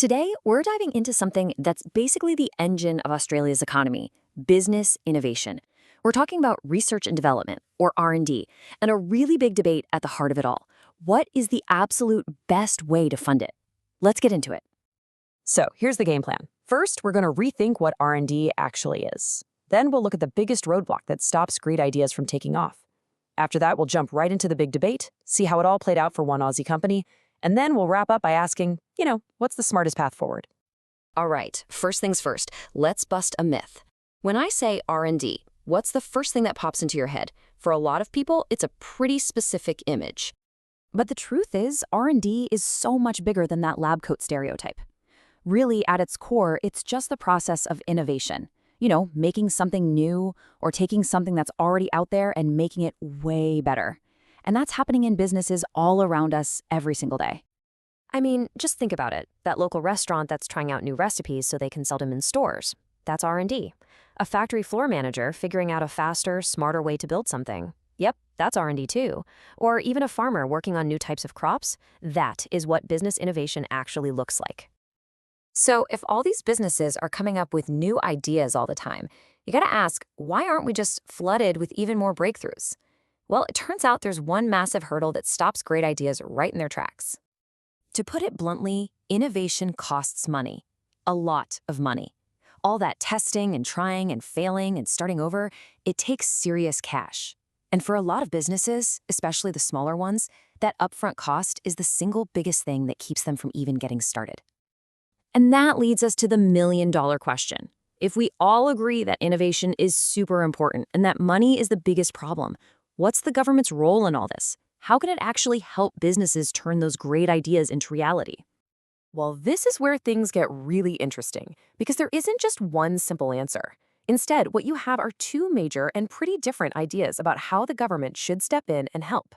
Today, we're diving into something that's basically the engine of Australia's economy, business innovation. We're talking about research and development, or R&D, and a really big debate at the heart of it all. What is the absolute best way to fund it? Let's get into it. So here's the game plan. First, we're going to rethink what R&D actually is. Then we'll look at the biggest roadblock that stops great ideas from taking off. After that, we'll jump right into the big debate, see how it all played out for one Aussie company, and then we'll wrap up by asking, what's the smartest path forward? All right, first things first, let's bust a myth. When I say R&D, what's the first thing that pops into your head? For a lot of people, it's a pretty specific image. But the truth is, R&D is so much bigger than that lab coat stereotype. Really, at its core, it's just the process of innovation. Making something new or taking something that's already out there and making it way better. And that's happening in businesses all around us every single day. I mean, just think about it. That local restaurant that's trying out new recipes so they can sell them in stores. That's R&D. A factory floor manager figuring out a faster, smarter way to build something. Yep, that's R&D too. Or even a farmer working on new types of crops. That is what business innovation actually looks like. So if all these businesses are coming up with new ideas all the time, you gotta ask, why aren't we just flooded with even more breakthroughs? Well, it turns out there's one massive hurdle that stops great ideas right in their tracks. To put it bluntly, innovation costs money. A lot of money. All that testing and trying and failing and starting over, it takes serious cash. And for a lot of businesses, especially the smaller ones, that upfront cost is the single biggest thing that keeps them from even getting started. And that leads us to the million-dollar question. If we all agree that innovation is super important and that money is the biggest problem, what's the government's role in all this? How can it actually help businesses turn those great ideas into reality? Well, this is where things get really interesting, because there isn't just one simple answer. Instead, what you have are two major and pretty different ideas about how the government should step in and help.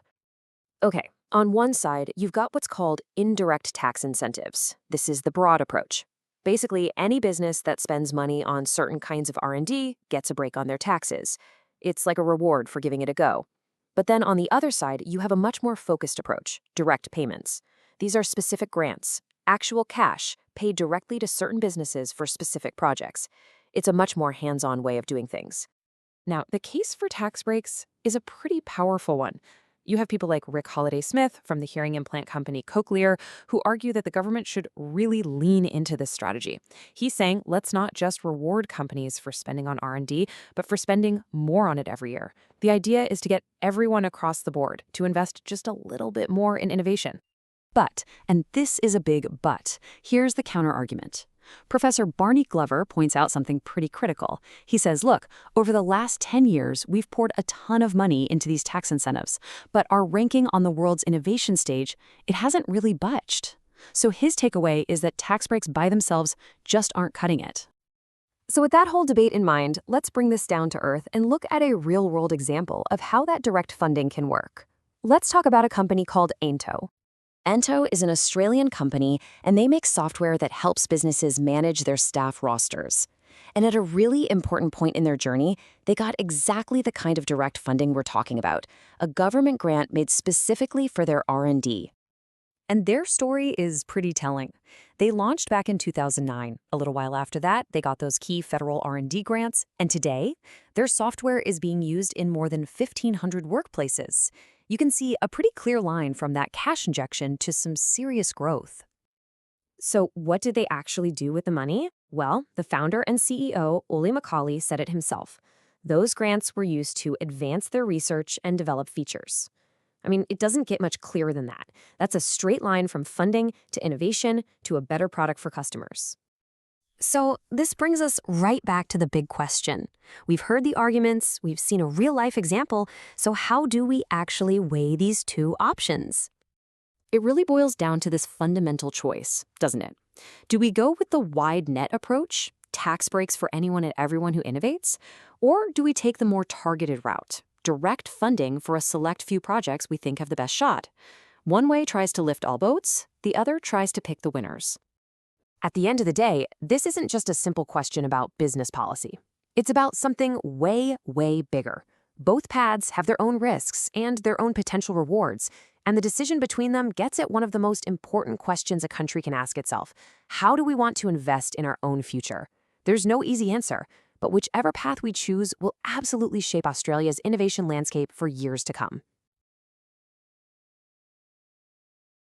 Okay, on one side, you've got what's called indirect tax incentives. This is the broad approach. Basically, any business that spends money on certain kinds of R&D gets a break on their taxes. It's like a reward for giving it a go. But then on the other side, you have a much more focused approach, direct payments. These are specific grants, actual cash paid directly to certain businesses for specific projects. It's a much more hands-on way of doing things. Now, the case for tax breaks is a pretty powerful one. You have people like Rick Holliday-Smith from the hearing implant company Cochlear who argue that the government should really lean into this strategy. He's saying, let's not just reward companies for spending on R&D, but for spending more on it every year. The idea is to get everyone across the board to invest just a little bit more in innovation. But, and this is a big but, here's the counterargument. Professor Barney Glover points out something pretty critical. He says, look, over the last 10 years, we've poured a ton of money into these tax incentives, but our ranking on the world's innovation stage, it hasn't really budged. So his takeaway is that tax breaks by themselves just aren't cutting it. So with that whole debate in mind, let's bring this down to earth and look at a real-world example of how that direct funding can work. Let's talk about a company called Ento. Ento is an Australian company, and they make software that helps businesses manage their staff rosters. And at a really important point in their journey, they got exactly the kind of direct funding we're talking about, a government grant made specifically for their R&D. And their story is pretty telling. They launched back in 2009. A little while after that, they got those key federal R&D grants, and today, their software is being used in more than 1,500 workplaces. You can see a pretty clear line from that cash injection to some serious growth. So what did they actually do with the money? Well, the founder and CEO, Ollie McCauley, said it himself. Those grants were used to advance their research and develop features. I mean, it doesn't get much clearer than that. That's a straight line from funding to innovation to a better product for customers. So this brings us right back to the big question. We've heard the arguments, we've seen a real-life example, so how do we actually weigh these two options? It really boils down to this fundamental choice, doesn't it? Do we go with the wide net approach, tax breaks for anyone and everyone who innovates? Or do we take the more targeted route, direct funding for a select few projects we think have the best shot? One way tries to lift all boats, the other tries to pick the winners. At the end of the day, this isn't just a simple question about business policy. It's about something way, way bigger. Both paths have their own risks and their own potential rewards, And the decision between them gets at one of the most important questions a country can ask itself. How do we want to invest in our own future? There's no easy answer, but whichever path we choose will absolutely shape Australia's innovation landscape for years to come.